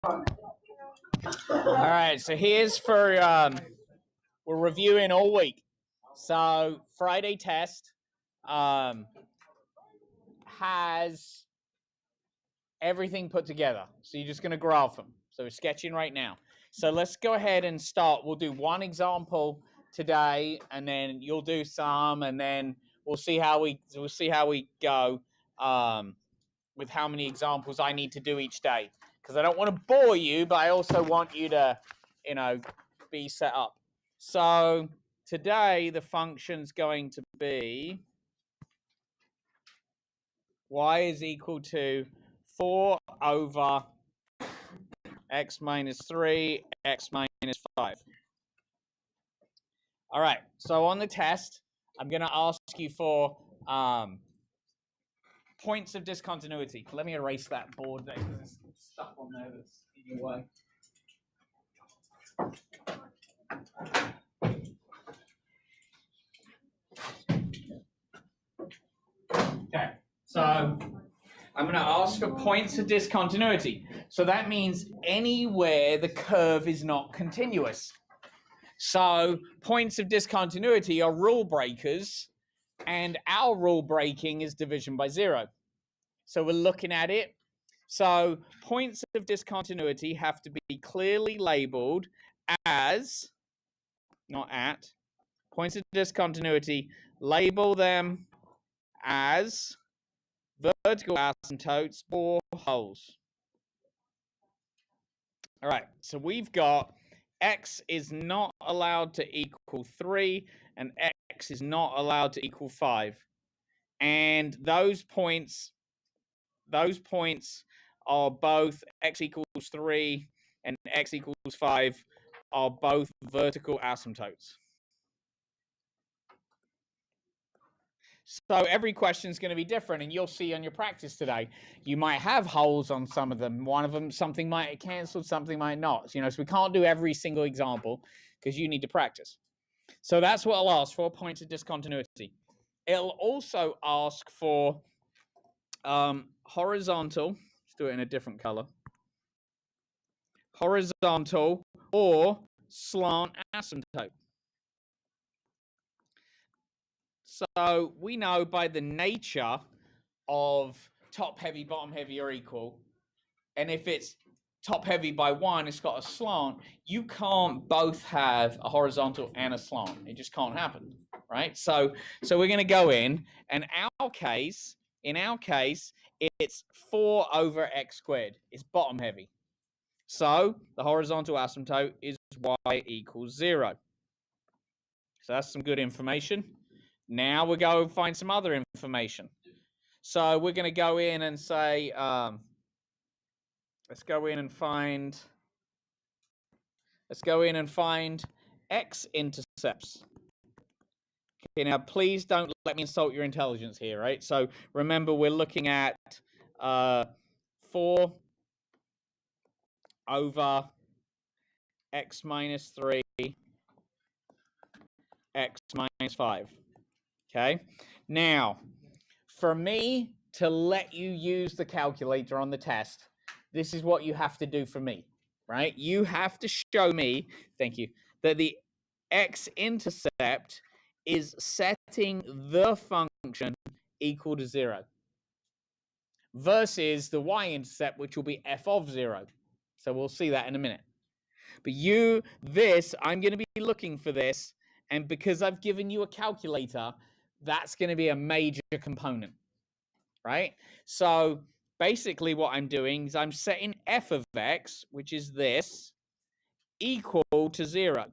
All right, so here's for we're reviewing all week. So Friday test has everything put together. So you're just going to graph them. So we're sketching right now. So let's go ahead and start. We'll do one example today, and then you'll do some, and then we'll see how we go with how many examples I need to do each day, because I don't want to bore you, but I also want you to, be set up. So today the function's going to be y is equal to 4 over x minus 3, x minus 5. All right, so on the test, I'm going to ask you for points of discontinuity. Let me erase that board there because there's stuff on there that's in your way. Okay, so I'm going to ask for points of discontinuity. So that means anywhere the curve is not continuous. So points of discontinuity are rule breakers, and our rule breaking is division by 0. So we're looking at it. So points of discontinuity have to be clearly labeled as, not at, points of discontinuity, label them as vertical asymptotes or holes. All right, so we've got x is not allowed to equal 3 and x is not allowed to equal 5. And those points are both x equals 3 and x equals 5 are both vertical asymptotes. So every question is going to be different, and you'll see on your practice today, you might have holes on some of them. One of them, something might have cancelled, something might not. So we can't do every single example because you need to practice. So that's what I'll ask for, points of discontinuity. It'll also ask for horizontal. Let's do it in a different color. Horizontal or slant asymptote. So we know by the nature of top heavy, bottom heavy are equal. And if it's top heavy by 1, it's got a slant. You can't both have a horizontal and a slant. It just can't happen, right? So we're going to go in our case, it's 4 over x squared. It's bottom heavy. So the horizontal asymptote is y equals 0. So that's some good information. Now we'll go and find some other information. So we're going to go in and say, let's go in and find x-intercepts. Okay, now please don't let me insult your intelligence here, right? So remember, we're looking at 4 over x minus 3, x minus 5. Okay, now for me to let you use the calculator on the test, this is what you have to do for me, right? You have to show me, thank you, that the x-intercept is setting the function equal to 0 versus the y-intercept, which will be f of 0. So we'll see that in a minute. But I'm going to be looking for this, and because I've given you a calculator, that's going to be a major component, right? So basically what I'm doing is I'm setting f of x, which is this, equal to 0.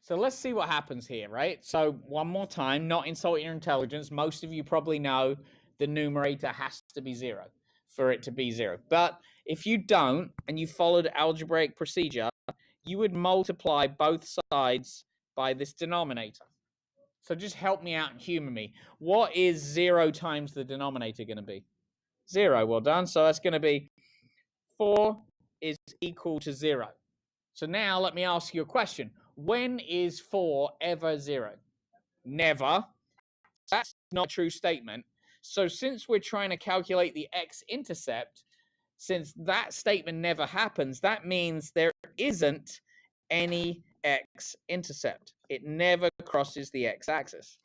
So let's see what happens here, right? So one more time, not insulting your intelligence. Most of you probably know the numerator has to be 0 for it to be 0. But if you don't, and you followed algebraic procedure, you would multiply both sides by this denominator. So just help me out and humor me. What is 0 times the denominator going to be? 0. Well done. So that's going to be 4 is equal to 0. So now let me ask you a question. When is 4 ever 0? Never. That's not a true statement. So since we're trying to calculate the x-intercept, Since that statement never happens, that means there isn't any x-intercept. It never crosses the x-axis.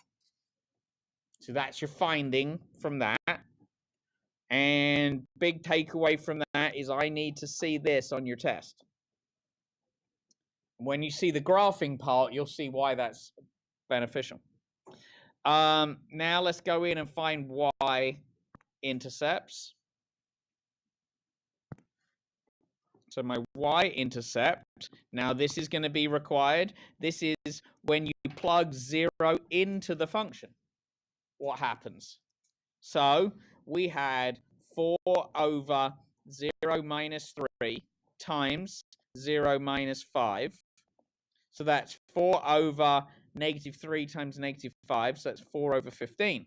So that's your finding from that. And big takeaway from that is I need to see this on your test. When you see the graphing part, you'll see why that's beneficial. Now let's go in and find y-intercepts. So my y-intercept, now this is going to be required. This is when you plug 0 into the function. What happens? So we had 4 over 0 minus 3 times 0 minus 5. So that's 4 over negative 3 times negative 5. So that's 4 over 15.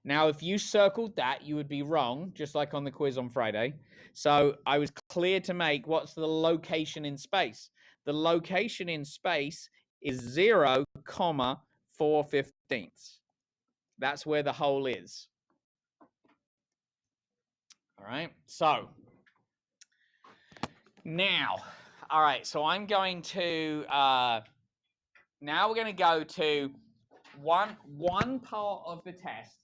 Now, if you circled that, you would be wrong, just like on the quiz on Friday. So I was clear to make what's the location in space. The location in space is 0, 4/15. That's where the hole is. All right, so now, all right, so I'm going to, now we're going to go to one part of the test.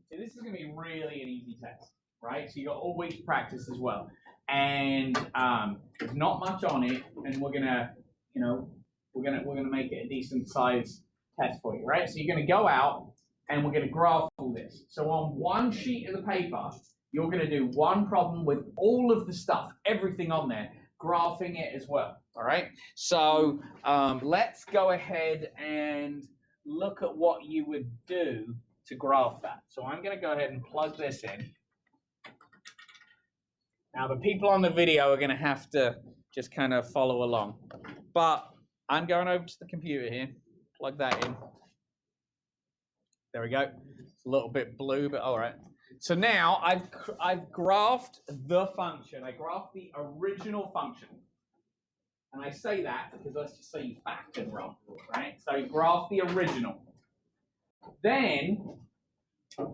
So this is going to be really an easy test, right? So you got all week to practice as well. And there's not much on it, and we're gonna, we're gonna make it a decent size test for you, right? So you're gonna go out and we're gonna graph all this. So on one sheet of the paper, you're gonna do one problem with all of the stuff, everything on there, graphing it as well. All right. So let's go ahead and look at what you would do to graph that. So I'm going to go ahead and plug this in. Now the people on the video are going to have to just kind of follow along. But I'm going over to the computer here. Plug that in. There we go. It's a little bit blue, but all right. So now I've graphed the function. I graphed the original function. And I say that because let's just say you factored wrong, right? So you graph the original. Then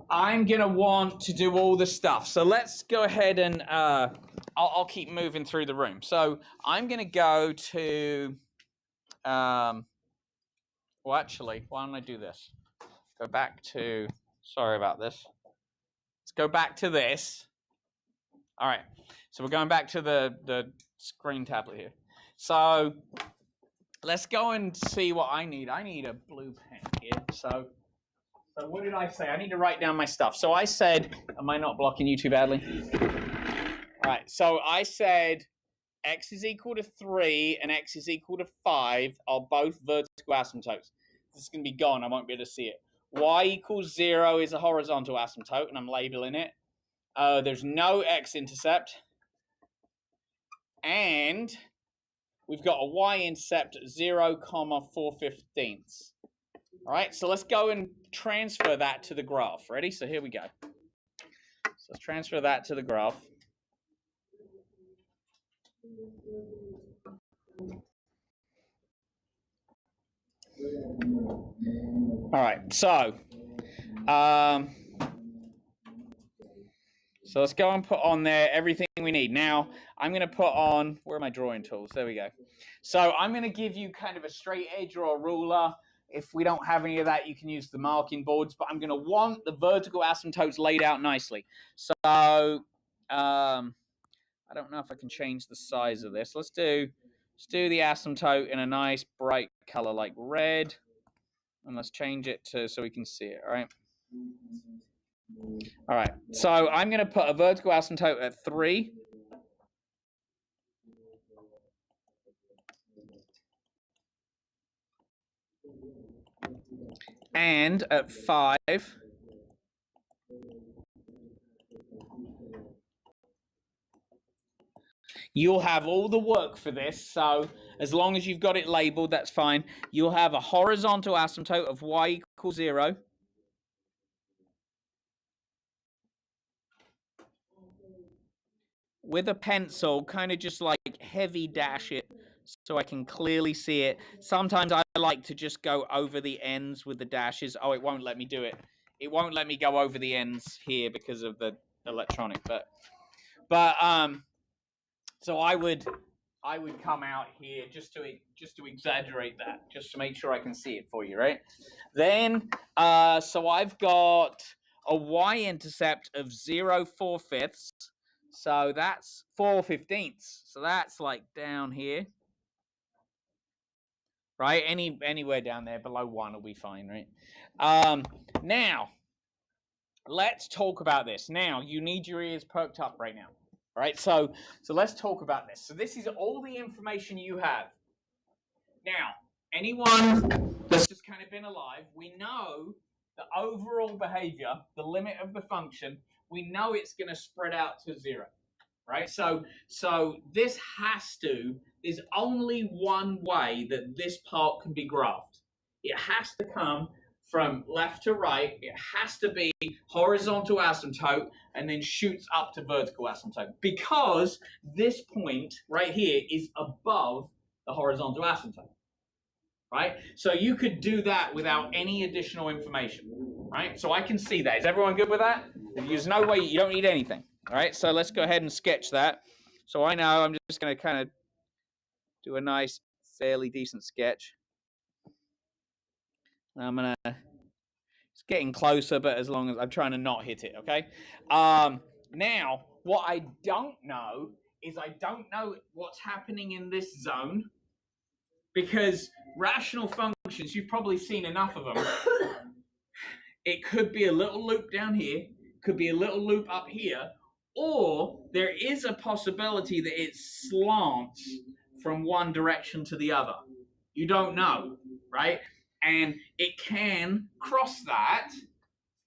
I'm going to want to do all the stuff. So let's go ahead and I'll keep moving through the room. So I'm going to go to, well, actually, why don't I do this? Go back to, sorry about this. Let's go back to this. All right. So we're going back to the screen tablet here. So let's go and see what I need. I need a blue pen here. So what did I say? I need to write down my stuff. So I said, am I not blocking you too badly? All right. So I said x is equal to 3 and x is equal to 5 are both vertical asymptotes. This is going to be gone. I won't be able to see it. Y equals 0 is a horizontal asymptote, and I'm labeling it. There's no x-intercept. And we've got a y-intercept 0, 4/15. All right, so let's go and transfer that to the graph. Ready? So here we go. So let's transfer that to the graph. All right, so let's go and put on there everything we need. Now, I'm going to put on, where are my drawing tools? There we go. So I'm going to give you kind of a straight edge or a ruler. If we don't have any of that, you can use the marking boards, but I'm going to want the vertical asymptotes laid out nicely. So I don't know if I can change the size of this. Let's do the asymptote in a nice bright color like red. And let's change it to so we can see it, all right? All right, so I'm going to put a vertical asymptote at 3. And at 5. You'll have all the work for this, so as long as you've got it labeled, that's fine. You'll have a horizontal asymptote of y equals 0. With a pencil, kind of just like heavy dash it so I can clearly see it. Sometimes I like to just go over the ends with the dashes. Oh, it won't let me do it. It won't let me go over the ends here because of the electronic, but But so I would come out here just to exaggerate that, just to make sure I can see it for you, right? Then so I've got a y-intercept of 0.4, so that's 4/15. So that's like down here, right? Anywhere down there below 1 will be fine, right? Now let's talk about this. Now you need your ears perked up right now. Right, so let's talk about this. So this is all the information you have. Now, anyone that's just kind of been alive, we know the overall behavior, the limit of the function, we know it's going to spread out to 0, right? So this has to, there's only one way that this part can be graphed. It has to come from left to right. It has to be horizontal asymptote and then shoots up to vertical asymptote, because this point right here is above the horizontal asymptote, right? So you could do that without any additional information, right? So I can see that. Is everyone good with that? There's no way, you don't need anything, all right? So let's go ahead and sketch that. So I know I'm just going to kind of do a nice, fairly decent sketch. I'm going to, it's getting closer, but as long as I'm trying to not hit it, okay? Now, what I don't know is I don't know what's happening in this zone, because rational functions, you've probably seen enough of them. It could be a little loop down here, could be a little loop up here, or there is a possibility that it slants from one direction to the other. You don't know, right? And it can cross that.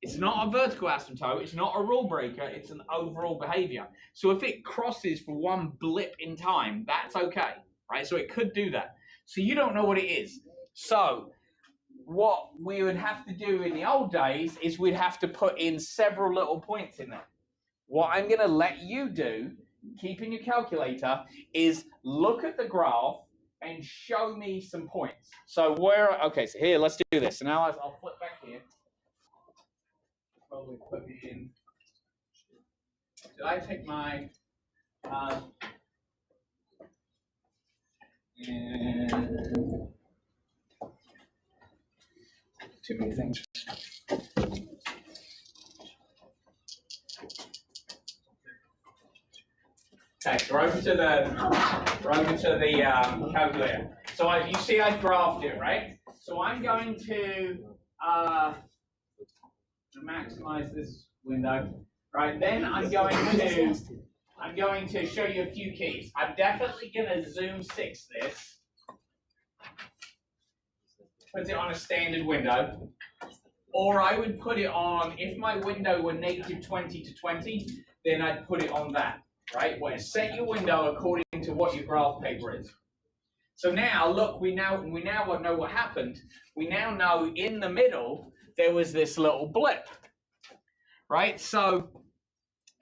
It's not a vertical asymptote, it's not a rule breaker, it's an overall behavior. So if it crosses for one blip in time, that's okay, right? So it could do that. So you don't know what it is. So what we would have to do in the old days is we'd have to put in several little points in there. What I'm going to let you do, keep in your calculator, is look at the graph and show me some points. So okay, so here, let's do this. So now I'll flip back here. Probably put in, did I take my, too many things. Okay, we're over to the calculator. So you see I've graphed it, right? So I'm going to maximize this window, right? Then I'm going to show you a few keys. I'm definitely going to zoom 6 this. Put it on a standard window. Or I would put it on, if my window were -20 to 20, then I'd put it on that, right? Well, set your window according to what your graph paper is. So now, look, we now know what happened. We now know in the middle, there was this little blip, right? So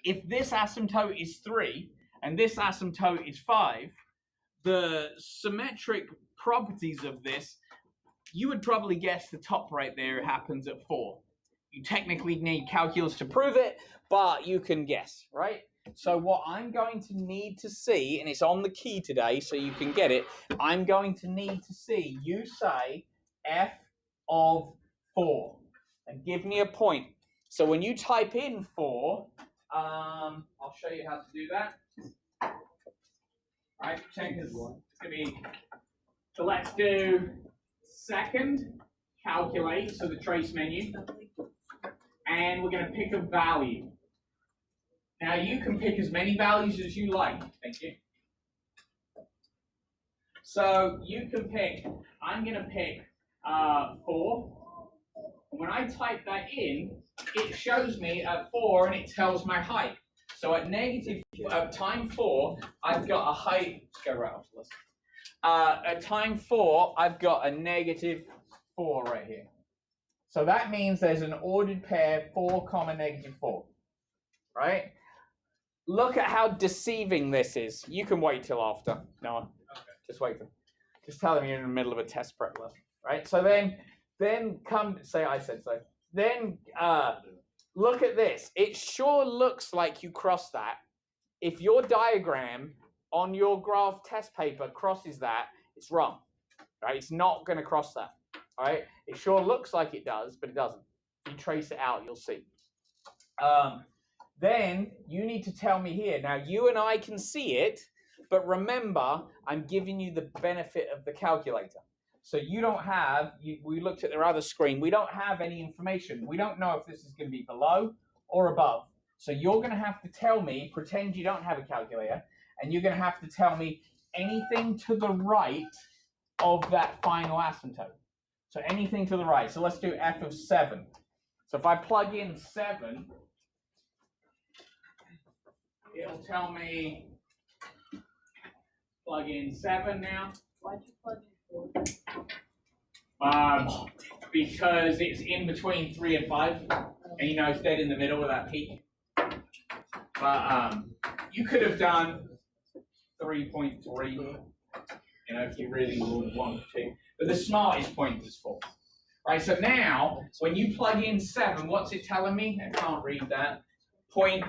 if this asymptote is 3 and this asymptote is 5, the symmetric properties of this, you would probably guess the top right there happens at 4. You technically need calculus to prove it, but you can guess, right? So what I'm going to need to see, and it's on the key today so you can get it, I'm going to need to see you say f of 4 and give me a point. So when you type in 4, I'll show you how to do that. All right, check this. It's going to be, so let's do second, calculate, so the trace menu, and we're going to pick a value. Now you can pick as many values as you like. Thank you. So you can pick, I'm going to pick 4. And when I type that in, it shows me at 4 and it tells my height. So at time 4, I've got a height. Let's go right off the list. At time 4, I've got a -4 right here. So that means there's an ordered pair 4, -4, right? Look at how deceiving this is. You can wait till after. No, okay. Just wait. Just tell them you're in the middle of a test prep lesson, right? So then come, say I said so. Then look at this. It sure looks like you crossed that. if your diagram on your graph test paper crosses that, it's wrong. Right? It's not going to cross that. All right? It sure looks like it does, but it doesn't. If you trace it out, you'll see. Then you need to tell me here. Now, you and I can see it, but remember, I'm giving you the benefit of the calculator. So you don't have, we looked at their other screen, we don't have any information. We don't know if this is going to be below or above. So you're going to have to tell me, pretend you don't have a calculator, and you're going to have to tell me anything to the right of that final asymptote. So anything to the right. So let's do f of 7. So if I plug in 7, it'll tell me, plug in 7 now. Why'd you plug in 4? Because it's in between 3 and 5, and you know it's dead in the middle of that peak. But you could have done 3.3, you know, if you really would want to. But the smartest point is 4. Right, so now, when you plug in 7, what's it telling me? I can't read that. 0.5?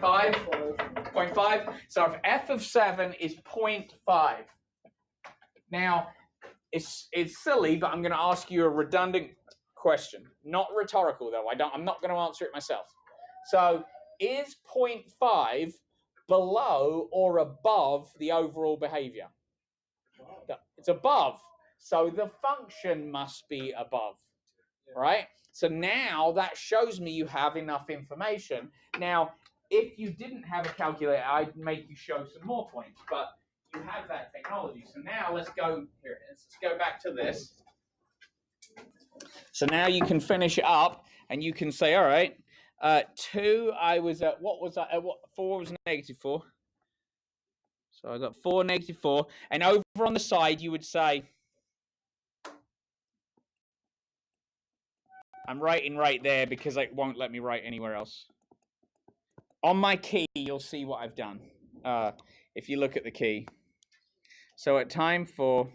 0.5? So if f of 7 is 0.5. Now, it's silly, but I'm going to ask you a redundant question. Not rhetorical, though. I'm not going to answer it myself. So, is 0.5 below or above the overall behavior? It's above. So the function must be above, right? So now that shows me you have enough information. Now, if you didn't have a calculator, I'd make you show some more points, but you have that technology. So now let's go here. Let's go back to this. So now you can finish it up, and you can say, all right, 2, I was at, what was I, 4 was -4. So I got 4, -4. And over on the side, you would say, I'm writing right there because it won't let me write anywhere else. On my key, you'll see what I've done. If you look at the key. So at time 4,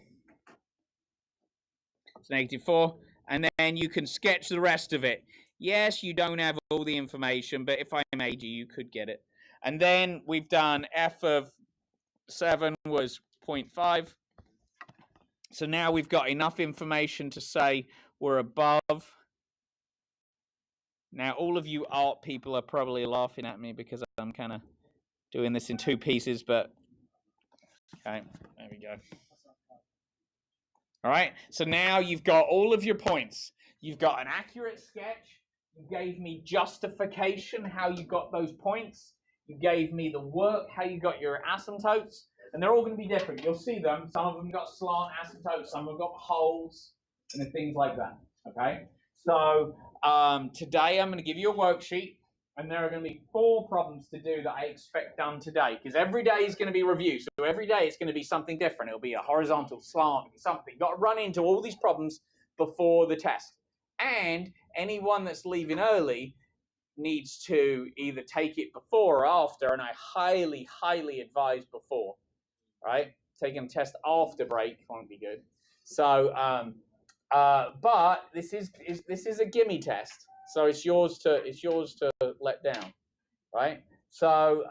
it's -4. And then you can sketch the rest of it. Yes, you don't have all the information, but if I made you, you could get it. And then we've done f of 7 was 0.5. So now we've got enough information to say we're above. Now, all of you art people are probably laughing at me because I'm kind of doing this in 2 pieces, but okay, there we go. All right, so now you've got all of your points. You've got an accurate sketch. You gave me justification, how you got those points. You gave me the work, how you got your asymptotes. And they're all going to be different. You'll see them. Some of them got slant asymptotes. Some have got holes and things like that. Okay? So today I'm going to give you a worksheet. And there are going to be 4 problems to do that I expect done today. Because every day is going to be review. So every day it's going to be something different. It'll be a horizontal, slant, something. You've got to run into all these problems before the test. And anyone that's leaving early needs to either take it before or after. And I highly, highly advise before. Right? Taking a test after break won't be good. So, but this is a gimme test. So it's yours to let down, right? So,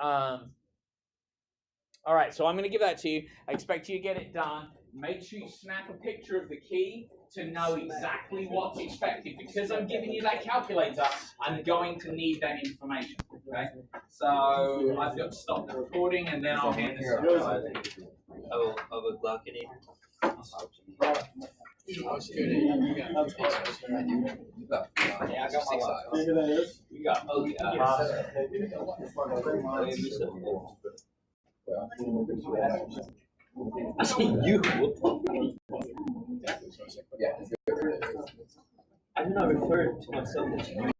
all right. So I'm going to give that to you. I expect you to get it done. Make sure you snap a picture of the key to know exactly what's expected. Because I'm giving you that calculator, I'm going to need that information. Okay. So I've got to stop the recording and then I'll hand this over. Of a Glockity. Yeah, I got my laptop. You got I see you. I did not refer to myself as you.